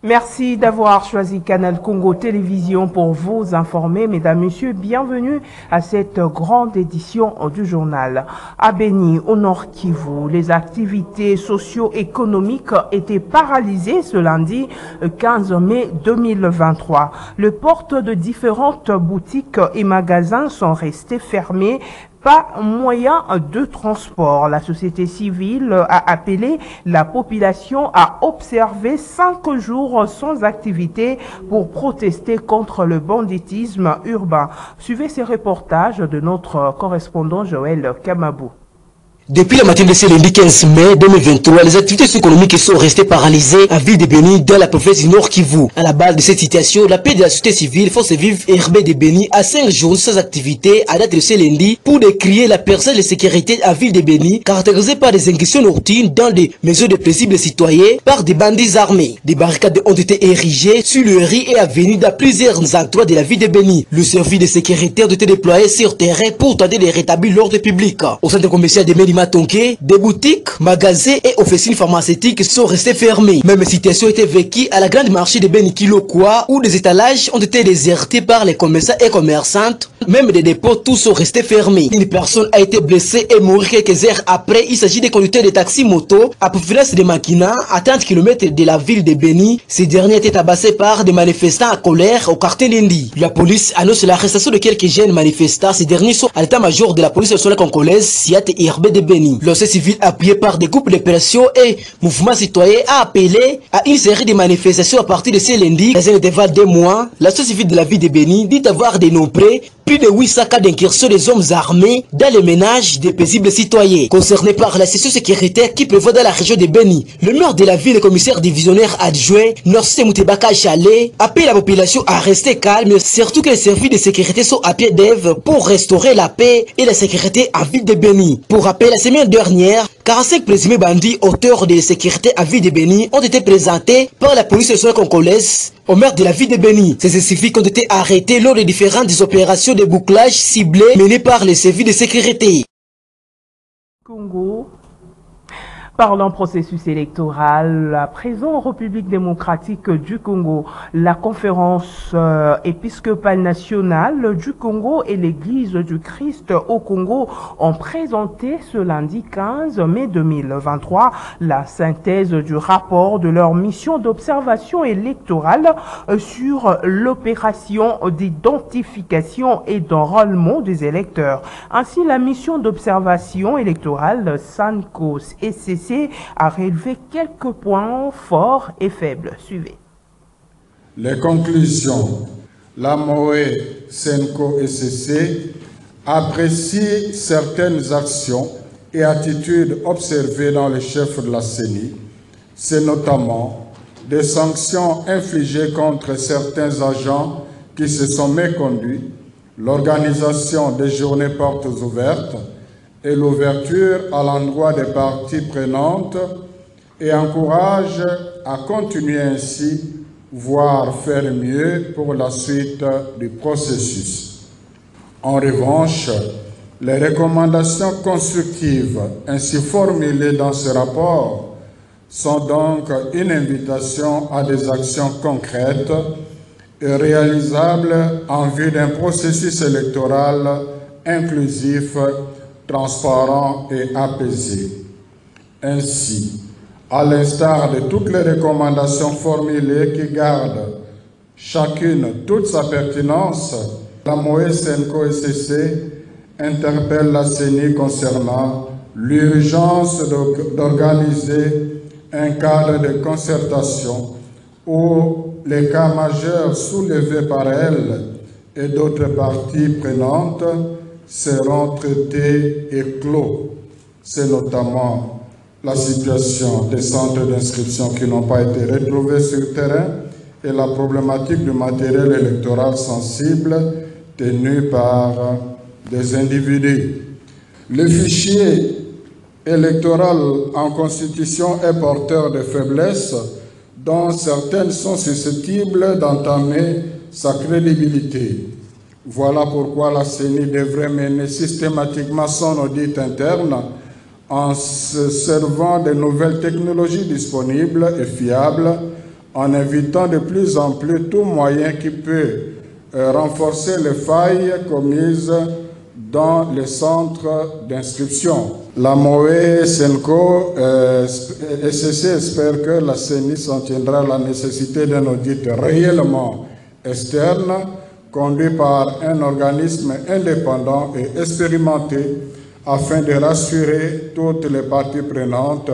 Merci d'avoir choisi Canal Congo Télévision pour vous informer. Mesdames, Messieurs, bienvenue à cette grande édition du journal. À Beni, au Nord Kivu, les activités socio-économiques étaient paralysées ce lundi 15 mai 2023. Les portes de différentes boutiques et magasins sont restées fermées. Pas moyen de transport. La société civile a appelé la population à observer 5 jours sans activité pour protester contre le banditisme urbain. Suivez ces reportages de notre correspondant Joël Kamabou. Depuis la matinée de ce lundi 15 mai 2023, les activités économiques sont restées paralysées à Ville de Beni dans la province du Nord Kivu. À la base de cette situation, l'appel de la société civile Force Vive RB de Beni à 5 jours sans activité à date de ce lundi pour décrier la personne de sécurité à Ville de Beni caractérisée par des incursions nocturnes dans des maisons de paisibles citoyens par des bandits armés. Des barricades ont été érigées sur le riz et avenues dans plusieurs endroits de la ville de Beni. Le service de sécurité a été déployé sur terrain pour tenter de rétablir l'ordre public. Au centre commercial de Beni Matonké, des boutiques, magasins et officines pharmaceutiques sont restés fermés. Même situation a été vécue à la grande marché de Beni Kilokwa où des étalages ont été désertés par les commerçants et commerçantes. Même des dépôts, tous sont restés fermés. Une personne a été blessée et mourut quelques heures après. Il s'agit des conducteurs de taxi moto à provenance de Makina, à 30 km de la ville de Beni. Ces derniers étaient tabassés par des manifestants à colère au quartier Lendi. La police annonce l'arrestation de quelques jeunes manifestants. Ces derniers sont à l'état-major de la police nationale congolaise, SIAT et RB de Beni. Le civil appuyé par des groupes de pression et mouvements citoyens a appelé à une série de manifestations à partir de ce lundi. Dans un intervalle de mois, la société civile de la ville de Beni dit avoir dénombré plus de 800 cas d'incursion des hommes armés dans les ménages des paisibles citoyens. Concernés par la session sécuritaire qui prévoit dans la région de Beni, le maire de la ville, le commissaire divisionnaire adjoint, Norsi Moutebaka Chalet, appelle la population à rester calme, surtout que les services de sécurité sont à pied d'œuvre pour restaurer la paix et la sécurité à ville de Beni. Pour rappel, la semaine dernière, 45 présumés bandits auteurs de sécurité à ville de Beni ont été présentés par la police nationale congolaise au maire de la ville de Beni. Ces civiques ont été arrêtés lors de différentes opérations de bouclage ciblées menées par les services de sécurité. Congo. Parlant processus électoral, à présent en République démocratique du Congo, la conférence épiscopale nationale du Congo et l'Église du Christ au Congo ont présenté ce lundi 15 mai 2023 la synthèse du rapport de leur mission d'observation électorale sur l'opération d'identification et d'enrôlement des électeurs. Ainsi, la mission d'observation électorale SANCOS et CC a relevé quelques points forts et faibles. Suivez. Les conclusions. La MOE, SENCO et CC apprécient certaines actions et attitudes observées dans les chefs de la CENI. C'est notamment des sanctions infligées contre certains agents qui se sont méconduits, l'organisation des journées portes ouvertes, et l'ouverture à l'endroit des parties prenantes et encourage à continuer ainsi, voire faire mieux pour la suite du processus. En revanche, les recommandations constructives ainsi formulées dans ce rapport sont donc une invitation à des actions concrètes et réalisables en vue d'un processus électoral inclusif, transparent et apaisé. Ainsi, à l'instar de toutes les recommandations formulées qui gardent chacune toute sa pertinence, la MOE SENCO et CC interpelle la CENI concernant l'urgence d'organiser un cadre de concertation où les cas majeurs soulevés par elle et d'autres parties prenantes seront traités et clos. C'est notamment la situation des centres d'inscription qui n'ont pas été retrouvés sur le terrain et la problématique du matériel électoral sensible tenu par des individus. Le fichier électoral en constitution est porteur de faiblesses dont certaines sont susceptibles d'entamer sa crédibilité. Voilà pourquoi la CENI devrait mener systématiquement son audit interne en se servant des nouvelles technologies disponibles et fiables en évitant de plus en plus tout moyen qui peut renforcer les failles commises dans les centres d'inscription. La MOE Senco SCC espère que la CENI s'en tiendra à la nécessité d'un audit réellement externe conduit par un organisme indépendant et expérimenté afin de rassurer toutes les parties prenantes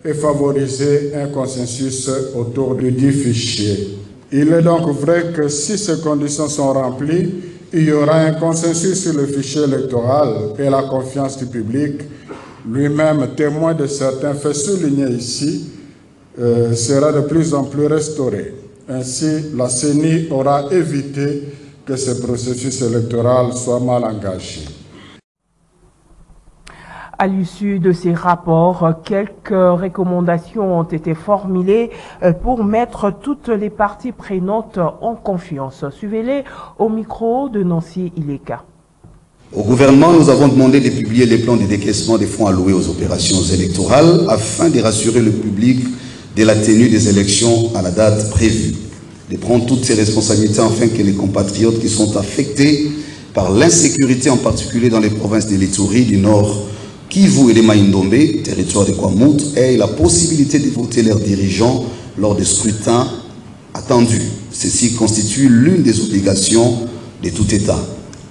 et favoriser un consensus autour du dit fichier. Il est donc vrai que si ces conditions sont remplies, il y aura un consensus sur le fichier électoral et la confiance du public, lui-même témoin de certains faits soulignés ici, sera de plus en plus restauré. Ainsi, la CENI aura évité que ce processus électoral soit mal engagé. À l'issue de ces rapports, quelques recommandations ont été formulées pour mettre toutes les parties prenantes en confiance. Suivez-les au micro de Nancy Ileka. Au gouvernement, nous avons demandé de publier les plans de décaissement des fonds alloués aux opérations électorales afin de rassurer le public de la tenue des élections à la date prévue, de prendre toutes ses responsabilités afin que les compatriotes qui sont affectés par l'insécurité, en particulier dans les provinces de l'Ituri, du Nord, Kivu et de Maïndombe, territoire de Kwamout, aient la possibilité de voter leurs dirigeants lors des scrutins attendus. Ceci constitue l'une des obligations de tout État.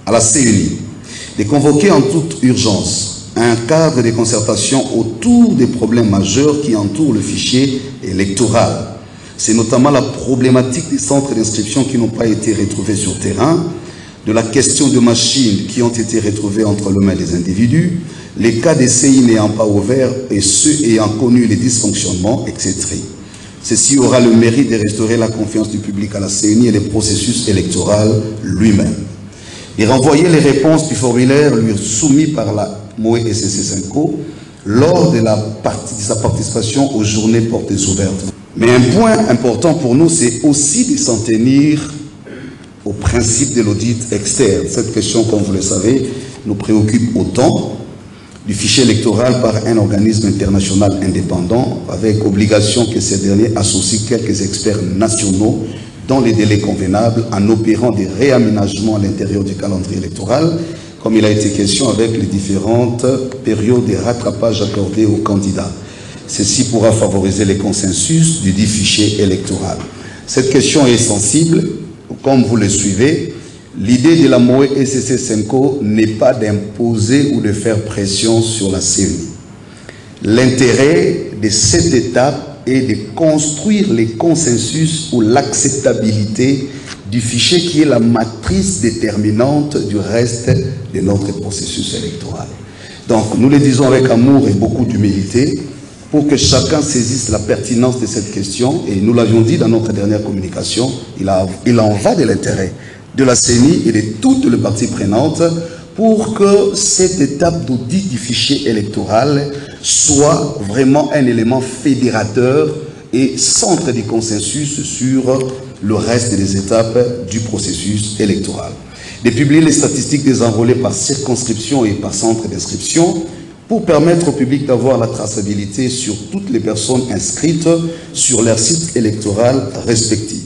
À la CENI, de convoquer en toute urgence un cadre de concertation autour des problèmes majeurs qui entourent le fichier électoral. C'est notamment la problématique des centres d'inscription qui n'ont pas été retrouvés sur terrain, de la question de machines qui ont été retrouvées entre les mains des individus, les cas d'essais n'ayant pas ouvert et ceux ayant connu les dysfonctionnements, etc. Ceci aura le mérite de restaurer la confiance du public à la CENI et le processus électoral lui-même. Et renvoyer les réponses du formulaire lui soumis par la MOE SCC Senco lors de sa participation aux journées portes ouvertes. Mais un point important pour nous, c'est aussi de s'en tenir au principe de l'audit externe. Cette question, comme vous le savez, nous préoccupe autant, du fichier électoral par un organisme international indépendant, avec obligation que ces derniers associent quelques experts nationaux dans les délais convenables en opérant des réaménagements à l'intérieur du calendrier électoral, comme il a été question avec les différentes périodes de rattrapage accordées aux candidats. Ceci pourra favoriser les consensus du dit fichier électoral. Cette question est sensible, comme vous le suivez. L'idée de la MOE SCC Senco n'est pas d'imposer ou de faire pression sur la CENI. L'intérêt de cette étape est de construire les consensus ou l'acceptabilité du fichier qui est la matrice déterminante du reste de notre processus électoral. Donc, nous le disons avec amour et beaucoup d'humilité pour que chacun saisisse la pertinence de cette question. Et nous l'avions dit dans notre dernière communication, il en va de l'intérêt de la CENI et de toutes les parties prenantes pour que cette étape d'audit du fichier électoral soit vraiment un élément fédérateur et centre de consensus sur le reste des étapes du processus électoral. De publier les statistiques des enrôlés par circonscription et par centre d'inscription pour permettre au public d'avoir la traçabilité sur toutes les personnes inscrites sur leur site électoral respectif.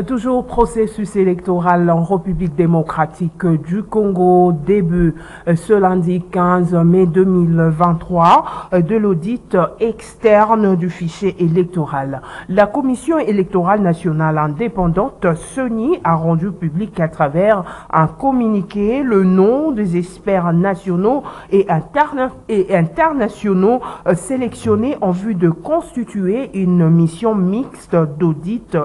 Toujours processus électoral en République démocratique du Congo, début ce lundi 15 mai 2023 de l'audit externe du fichier électoral. La Commission électorale nationale indépendante, CENI, a rendu public à travers un communiqué le nom des experts nationaux et internationaux sélectionnés en vue de constituer une mission mixte d'audit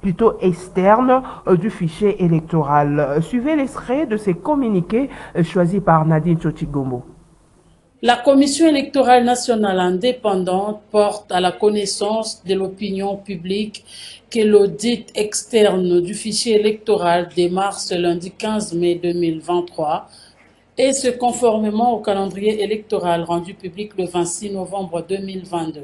plutôt externe du fichier électoral. Suivez l'extrait de ces communiqués choisis par Nadine Chochigombo. La Commission électorale nationale indépendante porte à la connaissance de l'opinion publique que l'audit externe du fichier électoral démarre ce lundi 15 mai 2023 et ce conformément au calendrier électoral rendu public le 26 novembre 2022.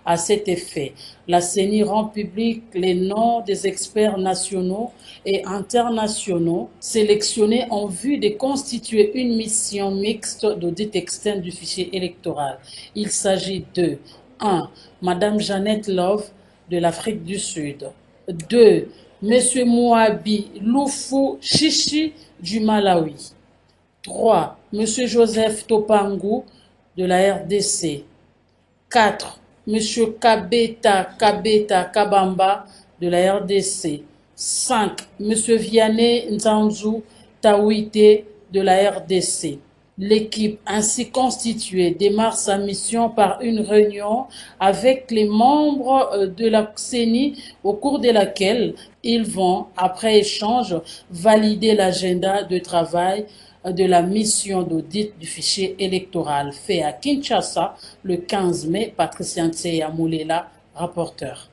À cet effet, la CENI rend public les noms des experts nationaux et internationaux sélectionnés en vue de constituer une mission mixte d'audit externe du fichier électoral. Il s'agit de 1. Madame Jeannette Love de l'Afrique du Sud. 2. Monsieur Mouabi Loufou Chichi du Malawi. 3. Monsieur Joseph Topangou de la RDC. 4. Monsieur Kabeta Kabamba de la RDC. 5. Monsieur Vianney Nzanzou Tawite de la RDC. L'équipe ainsi constituée démarre sa mission par une réunion avec les membres de la CENI au cours de laquelle ils vont, après échange, valider l'agenda de travail de la mission d'audit du fichier électoral fait à Kinshasa le 15 mai. Patricia Ntseya Moulela, rapporteur.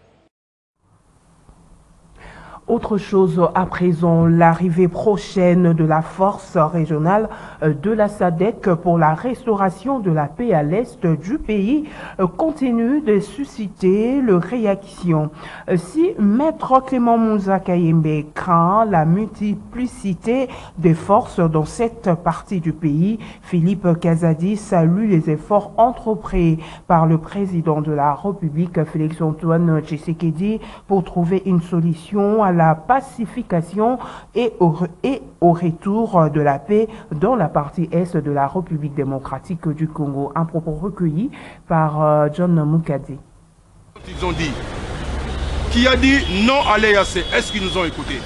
Autre chose à présent, l'arrivée prochaine de la force régionale de la SADC pour la restauration de la paix à l'est du pays continue de susciter le réaction. Si Maître Clément Moussa Kayembe craint la multiplicité des forces dans cette partie du pays, Philippe Kazadi salue les efforts entrepris par le président de la République, Félix-Antoine Tshisekedi, pour trouver une solution à la pacification et au retour de la paix dans la partie est de la République démocratique du Congo. Un propos recueilli par John Mukadi. Ils ont dit, qui a dit non à l'EAC, est-ce qu'ils nous ont écoutés?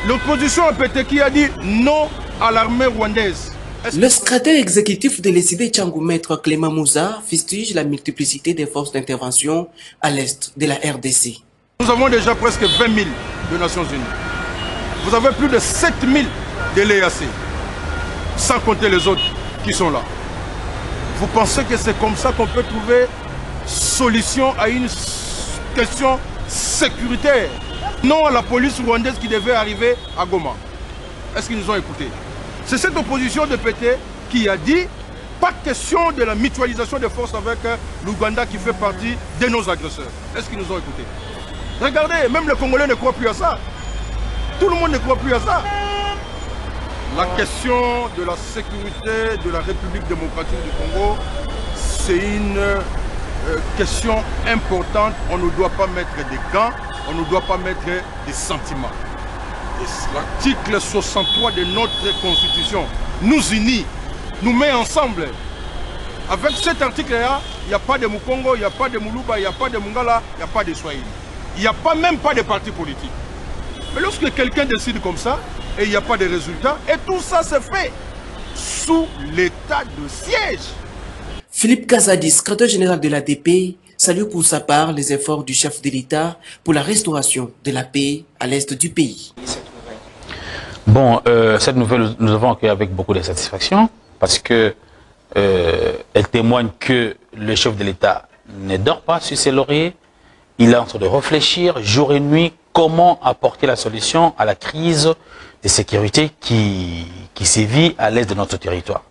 L'opposition a pété qui a dit non à l'armée rwandaise. Le secrétaire exécutif de l'ECD Tchangou, Maître Clément Moussa, fustige la multiplicité des forces d'intervention à l'est de la RDC. Nous avons déjà presque 20 000 de Nations Unies. Vous avez plus de 7 000 de l'EAC, sans compter les autres qui sont là. Vous pensez que c'est comme ça qu'on peut trouver solution à une question sécuritaire? Non à la police rwandaise qui devait arriver à Goma. Est-ce qu'ils nous ont écoutés? C'est cette opposition de PT qui a dit pas question de la mutualisation des forces avec l'Ouganda qui fait partie de nos agresseurs. Est-ce qu'ils nous ont écoutés? Regardez, même les Congolais ne croient plus à ça. Tout le monde ne croit plus à ça. La question de la sécurité de la République démocratique du Congo, c'est une question importante. On ne doit pas mettre des gants, on ne doit pas mettre des sentiments. L'article 63 de notre Constitution nous unit, nous met ensemble. Avec cet article-là, il n'y a pas de Mukongo, il n'y a pas de Muluba, il n'y a pas de Mungala, il n'y a pas de Swahili. Il n'y a pas même pas de parti politique. Mais lorsque quelqu'un décide comme ça, et il n'y a pas de résultat, et tout ça se fait sous l'état de siège. Philippe Kazadi, secrétaire général de l'ADP, salue pour sa part les efforts du chef de l'État pour la restauration de la paix à l'est du pays. Bon, cette nouvelle, nous avons accueilli avec beaucoup de satisfaction parce que elle témoigne que le chef de l'État ne dort pas sur ses lauriers. Il est en train de réfléchir jour et nuit comment apporter la solution à la crise de sécurité qui sévit à l'est de notre territoire.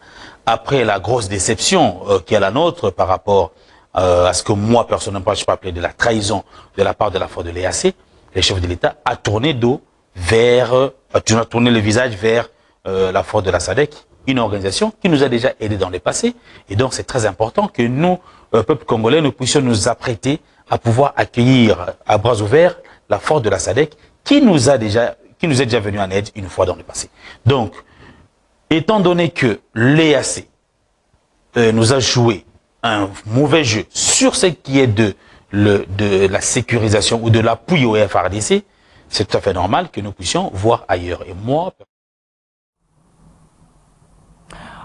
Après la grosse déception qui est la nôtre par rapport à ce que moi personnellement je peux appeler de la trahison de la part de la force de l'EAC, le chef de l'État a tourné a tourné le visage vers la force de la SADC, une organisation qui nous a déjà aidés dans le passé. Et donc c'est très important que nous, peuple congolais, nous puissions nous apprêter à pouvoir accueillir à bras ouverts la force de la SADC qui nous est déjà venue en aide une fois dans le passé. Donc, étant donné que l'EAC nous a joué un mauvais jeu sur ce qui est de la sécurisation ou de l'appui au FARDC, c'est tout à fait normal que nous puissions voir ailleurs. Et moi...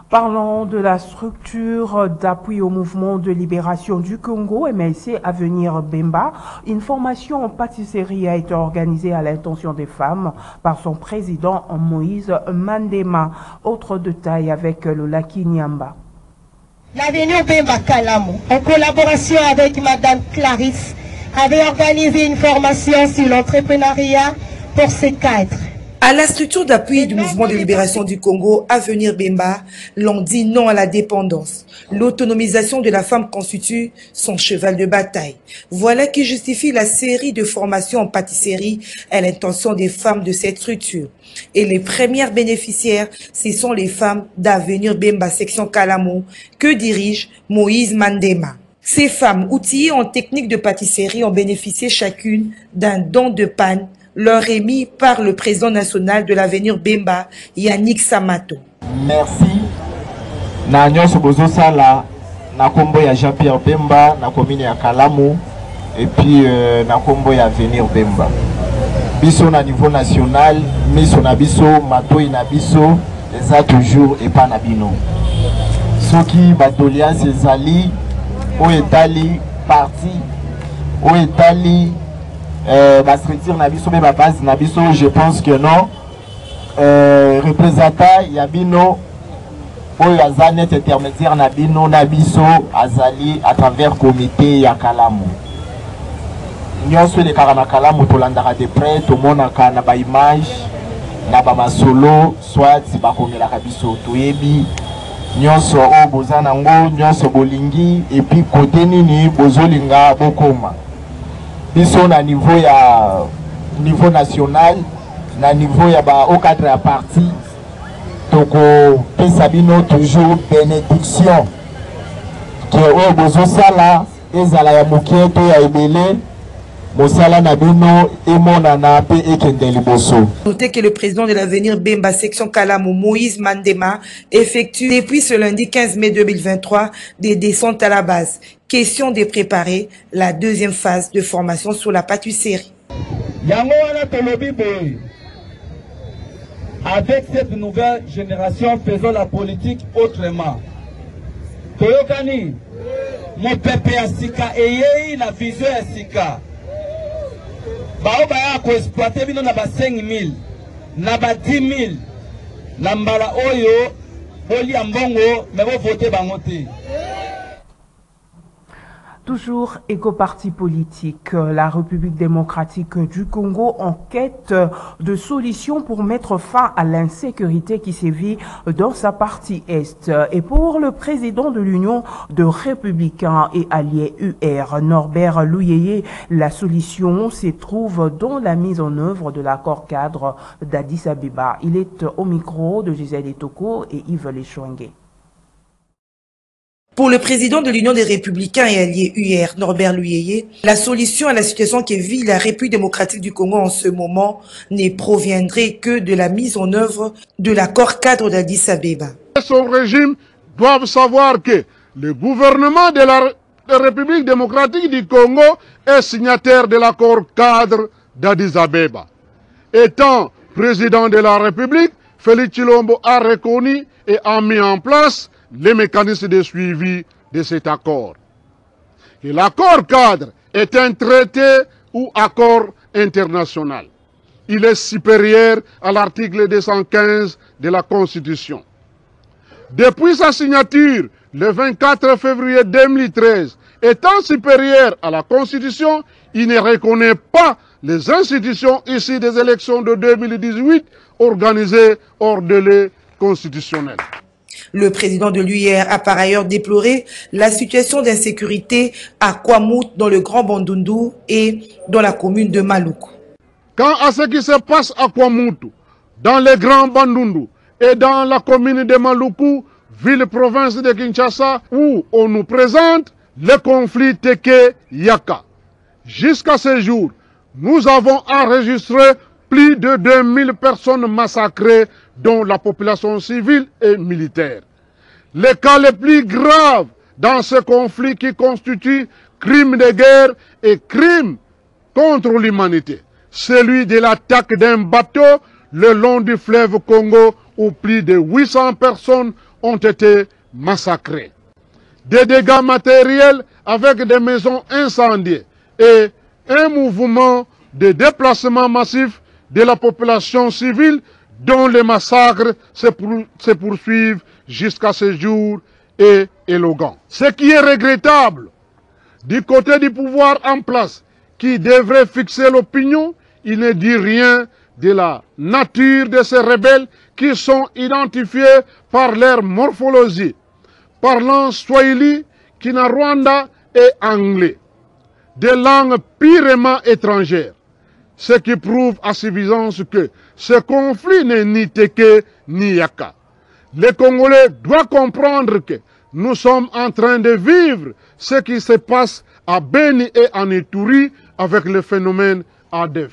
Parlons de la structure d'appui au mouvement de libération du Congo, MLC Avenir Bemba. Une formation en pâtisserie a été organisée à l'intention des femmes par son président Moïse Mandema. Autre détail avec Lola Kinyamba. L'Avenir Bemba Kalamo, en collaboration avec Madame Clarisse, avait organisé une formation sur l'entrepreneuriat pour ces cadres. À la structure d'appui du mouvement de libération du Congo, Avenir Bemba, l'on dit non à la dépendance. L'autonomisation de la femme constitue son cheval de bataille. Voilà qui justifie la série de formations en pâtisserie à l'intention des femmes de cette structure. Et les premières bénéficiaires, ce sont les femmes d'Avenir Bemba section Kalamo que dirige Moïse Mandema. Ces femmes outillées en technique de pâtisserie ont bénéficié chacune d'un don de panne leur émis par le président national de l'Avenir Bemba, Yannick Samato. Merci. Na nyonso bozo sala na kombo ya Jean-Pierre Bemba na commune ya Kalamu et puis na kombo ya Avenir Bemba. Biso na niveau national, miso na biso, matoi na biso, eza toujours epa na bino. Soki batolias ezali o etali parti o etali la structure na biso be ba base na biso, je pense que non. Représentant Yabino oyo azali net intermédiaire na bino na biso azali à travers comité ya Kalamu. Nyonso le karana Kalamu tolandaka de près tomonaka na ba image na ba masolo soit bakomelaka biso toyebi nyonso o bozana ngo nyonso bolingi et puis côté nini bozolinga bokoma. Biso na niveau national na niveau ya ba au cadre ya parti toko pesabino toujours bénédiction que o bozo sala ezala ya moketo ya ebele mosala na bino emona na pe ekendeli boso. Notez que le président de l'Avenir Bemba section Kalamo, Moïse Mandema, effectue depuis ce lundi 15 mai 2023 des descentes à la base. Question de préparer la deuxième phase de formation sur la pâtisserie. Avec cette nouvelle génération, faisons la politique autrement. Toyokani, mon pépé à Sika et la vision à Sika. Baoba ko exploiter bino na ba 5000, na ba 10000, na mbala oyo boli ambongo mais vous votez bangote. Toujours éco-parti politique, la République démocratique du Congo en quête de solutions pour mettre fin à l'insécurité qui sévit dans sa partie Est. Et pour le président de l'Union de Républicains et Alliés UR, Norbert Louyeye, la solution se trouve dans la mise en œuvre de l'accord cadre d'Addis Abeba. Il est au micro de Gisèle Etoko et Yves Lechouengue. Pour le président de l'Union des Républicains et Alliés UR, Norbert Louyeye, la solution à la situation qui vit la République démocratique du Congo en ce moment ne proviendrait que de la mise en œuvre de l'accord cadre d'Addis Abeba. Son régime doivent savoir que le gouvernement de la République démocratique du Congo est signataire de l'accord cadre d'Addis Abeba. Étant président de la République, Félix Tshilombo a reconnu et a mis en place les mécanismes de suivi de cet accord. Et l'accord cadre est un traité ou accord international. Il est supérieur à l'article 215 de la Constitution. Depuis sa signature, le 24 février 2013, étant supérieur à la Constitution, il ne reconnaît pas les institutions issues des élections de 2018 organisées hors délai constitutionnel. Le président de l'UR a par ailleurs déploré la situation d'insécurité à Kwamout dans le Grand Bandundu et dans la commune de Maluku. Quant à ce qui se passe à Kwamout, dans le Grand Bandundu et dans la commune de Maluku, ville-province de Kinshasa, où on nous présente le conflit Teke-Yaka. Jusqu'à ce jour, nous avons enregistré plus de 2000 personnes massacrées, dont la population civile et militaire. Les cas les plus graves dans ce conflit qui constitue crime de guerre et crime contre l'humanité, celui de l'attaque d'un bateau le long du fleuve Congo où plus de 800 personnes ont été massacrées. Des dégâts matériels avec des maisons incendiées et un mouvement de déplacement massif de la population civile dont les massacres se poursuivent jusqu'à ce jour est élégant. Ce qui est regrettable du côté du pouvoir en place qui devrait fixer l'opinion, il ne dit rien de la nature de ces rebelles qui sont identifiés par leur morphologie, parlant swahili, kinyarwanda et anglais, des langues purement étrangères, ce qui prouve à suffisance que ce conflit n'est ni Teke ni Yaka. Les Congolais doivent comprendre que nous sommes en train de vivre ce qui se passe à Beni et en Ituri avec le phénomène ADF.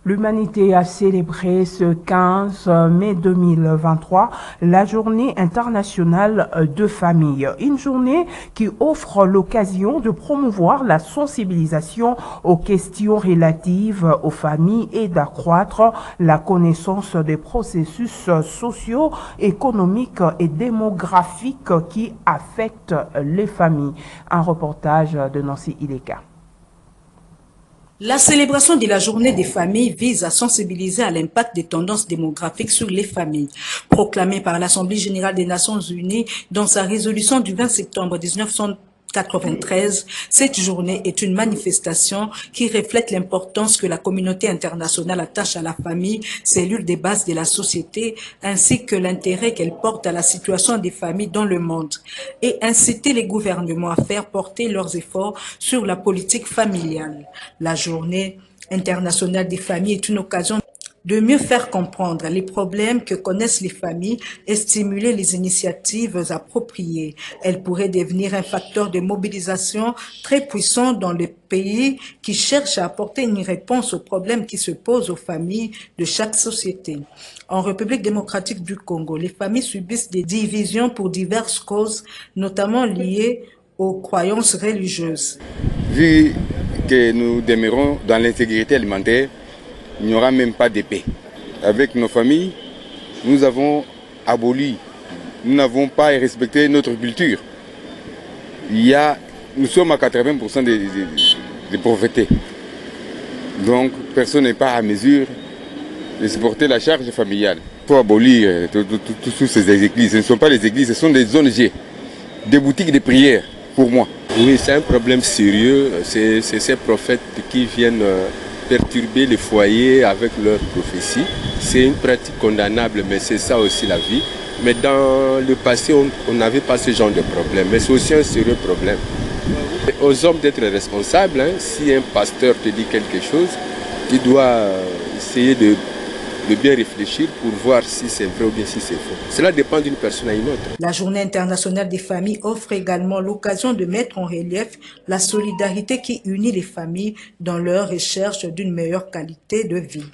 L'humanité a célébré ce 15 mai 2023 la journée internationale de famille. Une journée qui offre l'occasion de promouvoir la sensibilisation aux questions relatives aux familles et d'accroître la connaissance des processus sociaux, économiques et démographiques qui affectent les familles. Un reportage de Nancy Ileka. La célébration de la journée des familles vise à sensibiliser à l'impact des tendances démographiques sur les familles. Proclamée par l'Assemblée générale des Nations unies dans sa résolution du 20 septembre 1993, cette journée est une manifestation qui reflète l'importance que la communauté internationale attache à la famille, cellule des bases de la société, ainsi que l'intérêt qu'elle porte à la situation des familles dans le monde, et inciter les gouvernements à faire porter leurs efforts sur la politique familiale. La journée internationale des familles est une occasion de mieux faire comprendre les problèmes que connaissent les familles et stimuler les initiatives appropriées. Elle pourrait devenir un facteur de mobilisation très puissant dans les pays qui cherchent à apporter une réponse aux problèmes qui se posent aux familles de chaque société. En République démocratique du Congo, les familles subissent des divisions pour diverses causes, notamment liées aux croyances religieuses. Vu que nous demeurons dans l'intégrité alimentaire, il n'y aura même pas de paix. Avec nos familles, nous avons aboli, nous n'avons pas respecté notre culture. Nous sommes à 80% de pauvreté. Donc personne n'est pas à mesure de supporter la charge familiale. Il faut abolir toutes ces églises. Ce ne sont pas des églises, ce sont des ONG, des boutiques de prière pour moi. Oui, c'est un problème sérieux. C'est ces prophètes qui viennent perturber les foyers avec leurs prophéties. C'est une pratique condamnable, mais c'est ça aussi la vie. Mais dans le passé, on n'avait pas ce genre de problème. Mais c'est aussi un sérieux problème. Aux hommes d'être responsables, hein. Si un pasteur te dit quelque chose, tu dois essayer de bien réfléchir pour voir si c'est vrai ou bien si c'est faux. Cela dépend d'une personne à une autre. La Journée internationale des familles offre également l'occasion de mettre en relief la solidarité qui unit les familles dans leur recherche d'une meilleure qualité de vie.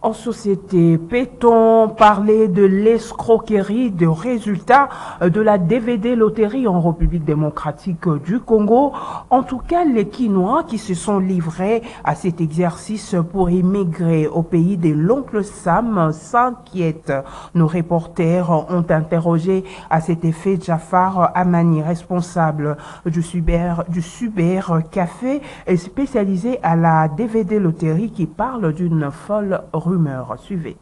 En société, peut-on parler de l'escroquerie de résultats de la DVD loterie en République démocratique du Congo? En tout cas, les Quinois qui se sont livrés à cet exercice pour immigrer au pays de l'oncle Sam s'inquiètent. Nos reporters ont interrogé à cet effet Jafar Amani, responsable du Super Café et spécialisé à la DVD loterie, qui parle d'une folle rumeur. Suivez.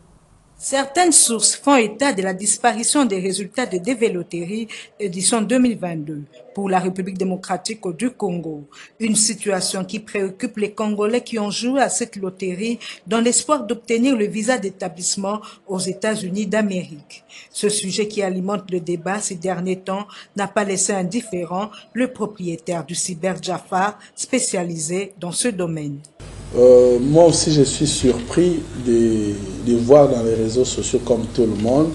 Certaines sources font état de la disparition des résultats de DV Loterie édition 2022 pour la République démocratique du Congo. Une situation qui préoccupe les Congolais qui ont joué à cette loterie dans l'espoir d'obtenir le visa d'établissement aux États-Unis d'Amérique. Ce sujet qui alimente le débat ces derniers temps n'a pas laissé indifférent le propriétaire du Cyber Jafar spécialisé dans ce domaine. Moi aussi, je suis surpris de voir dans les réseaux sociaux, comme tout le monde,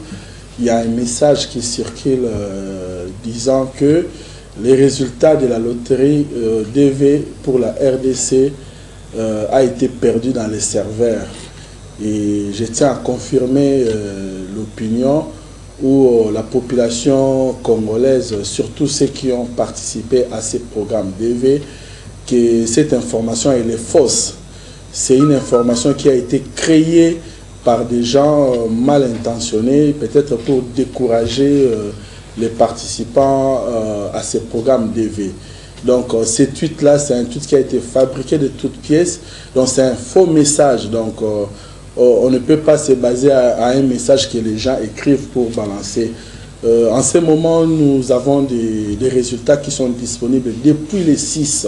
il y a un message qui circule disant que les résultats de la loterie DV pour la RDC a été perdu dans les serveurs. Et je tiens à confirmer l'opinion où la population congolaise, surtout ceux qui ont participé à ces programmes DV, que cette information elle est fausse. C'est une information qui a été créée par des gens mal intentionnés, peut-être pour décourager les participants à ces programmes DV. Donc ce tweet-là, c'est un tweet qui a été fabriqué de toutes pièces, donc c'est un faux message. Donc on ne peut pas se baser à un message que les gens écrivent pour balancer. En ce moment, nous avons des résultats qui sont disponibles depuis les 6.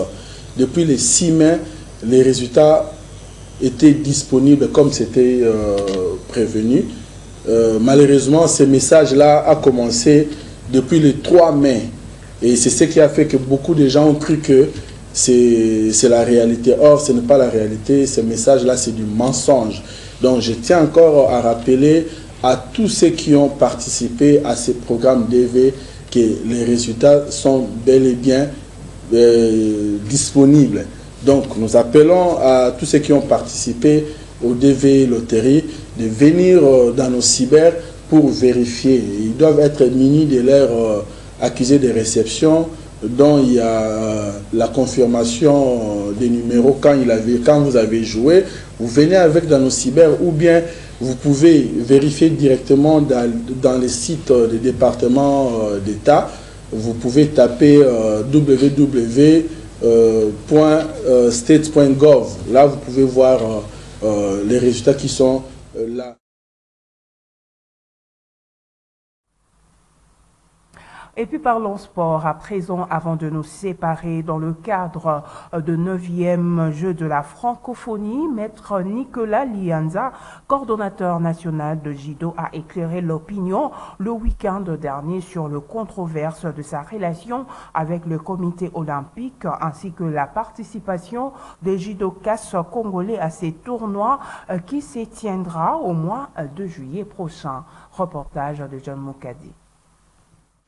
depuis le 6 mai, les résultats étaient disponibles comme c'était prévenu. Malheureusement, ce message-là a commencé depuis le 3 mai. Et c'est ce qui a fait que beaucoup de gens ont cru que c'est la réalité. Or, ce n'est pas la réalité. Ce message-là, c'est du mensonge. Donc, je tiens encore à rappeler à tous ceux qui ont participé à ces programmes DV que les résultats sont bel et bien disponibles. Donc, nous appelons à tous ceux qui ont participé au DV Loterie de venir dans nos cyber pour vérifier. Ils doivent être munis de leur accusé de réception dont il y a la confirmation des numéros quand vous avez joué. Vous venez avec dans nos cyber ou bien vous pouvez vérifier directement dans les sites des départements d'État. Vous pouvez taper www.state.gov. Là, vous pouvez voir les résultats qui sont là. Et puis parlons sport à présent avant de nous séparer dans le cadre de 9e jeu de la francophonie. Maître Nicolas Lianza, coordonnateur national de judo, a éclairé l'opinion le week-end dernier sur le controverse de sa relation avec le comité olympique ainsi que la participation des judokas congolais à ces tournois qui se tiendra au mois de juillet prochain. Reportage de John Moukadi.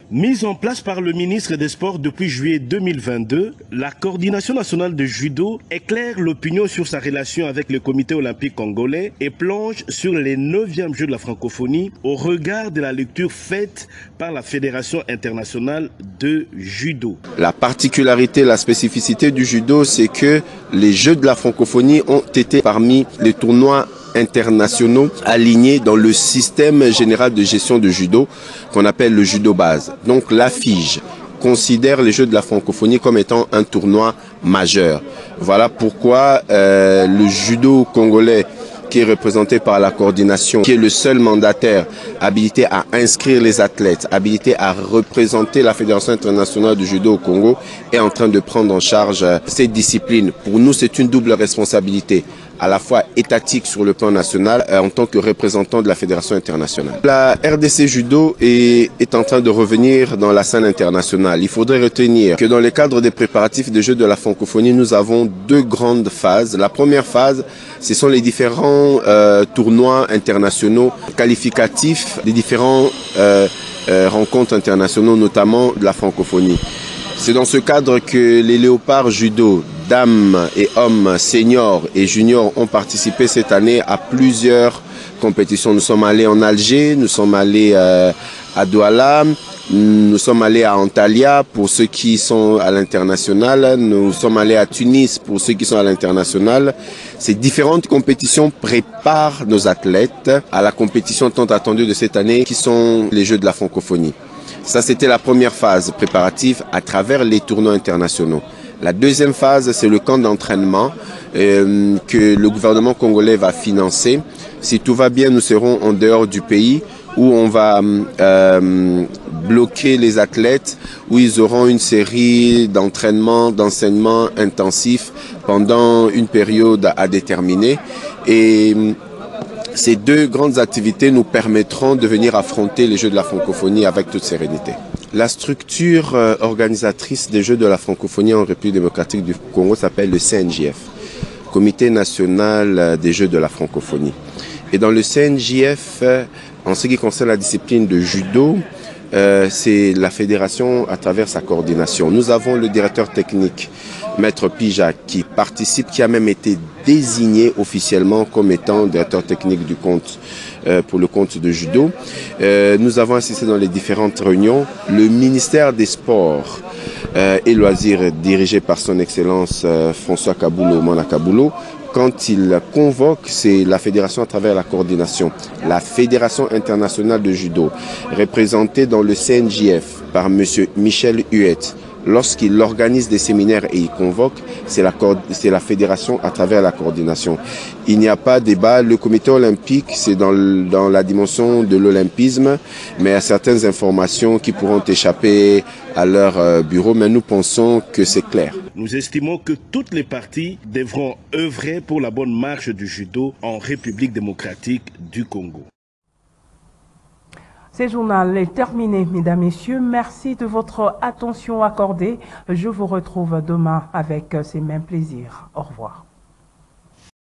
Mise en place par le ministre des Sports depuis juillet 2022, la coordination nationale de judo éclaire l'opinion sur sa relation avec le comité olympique congolais et plonge sur les 9e Jeux de la francophonie au regard de la lecture faite par la Fédération internationale de judo. La particularité, la spécificité du judo, c'est que les Jeux de la francophonie ont été parmi les tournois internationaux alignés dans le système général de gestion de judo qu'on appelle le judo base. Donc la FIGE considère les Jeux de la francophonie comme étant un tournoi majeur. Voilà pourquoi le judo congolais, qui est représenté par la coordination, qui est le seul mandataire habilité à inscrire les athlètes, habilité à représenter la Fédération internationale du judo au Congo, est en train de prendre en charge cette discipline. Pour nous, c'est une double responsabilité, à la fois étatique sur le plan national en tant que représentant de la Fédération internationale. La RDC Judo est en train de revenir dans la scène internationale. Il faudrait retenir que dans le cadre des préparatifs des Jeux de la francophonie, nous avons 2 grandes phases. La première phase, ce sont les différents tournois internationaux qualificatifs des différents rencontres internationaux, notamment de la francophonie. C'est dans ce cadre que les léopards judo, dames et hommes seniors et juniors ont participé cette année à plusieurs compétitions. Nous sommes allés en Alger, nous sommes allés à Douala, nous sommes allés à Antalya pour ceux qui sont à l'international, nous sommes allés à Tunis pour ceux qui sont à l'international. Ces différentes compétitions préparent nos athlètes à la compétition tant attendue de cette année qui sont les Jeux de la francophonie. Ça, c'était la première phase préparative à travers les tournois internationaux. La deuxième phase, c'est le camp d'entraînement que le gouvernement congolais va financer. Si tout va bien, nous serons en dehors du pays où on va bloquer les athlètes, où ils auront une série d'entraînements, d'enseignements intensifs pendant une période à déterminer. Et ces 2 grandes activités nous permettront de venir affronter les Jeux de la francophonie avec toute sérénité. La structure organisatrice des Jeux de la francophonie en République démocratique du Congo s'appelle le CNJF, Comité national des Jeux de la francophonie. Et dans le CNJF, en ce qui concerne la discipline de judo, c'est la fédération à travers sa coordination. Nous avons le directeur technique, Maître Pija, qui participe, qui a même été désigné officiellement comme étant directeur technique du compte pour le compte de judo. Nous avons assisté dans les différentes réunions. Le ministère des Sports et Loisirs, dirigé par son Excellence François Kaboulou, Mona Kaboulou, quand il convoque, c'est la fédération à travers la coordination. La Fédération internationale de judo, représentée dans le CNJF par M. Michel Huette, lorsqu'il organise des séminaires et il convoque, c'est la fédération à travers la coordination. Il n'y a pas de débat. Le comité olympique, c'est dans la dimension de l'olympisme, mais il y a certaines informations qui pourront échapper à leur bureau, mais nous pensons que c'est clair. Nous estimons que toutes les parties devront œuvrer pour la bonne marche du judo en République démocratique du Congo. Ce journal est terminé, mesdames, messieurs. Merci de votre attention accordée. Je vous retrouve demain avec ces mêmes plaisirs. Au revoir.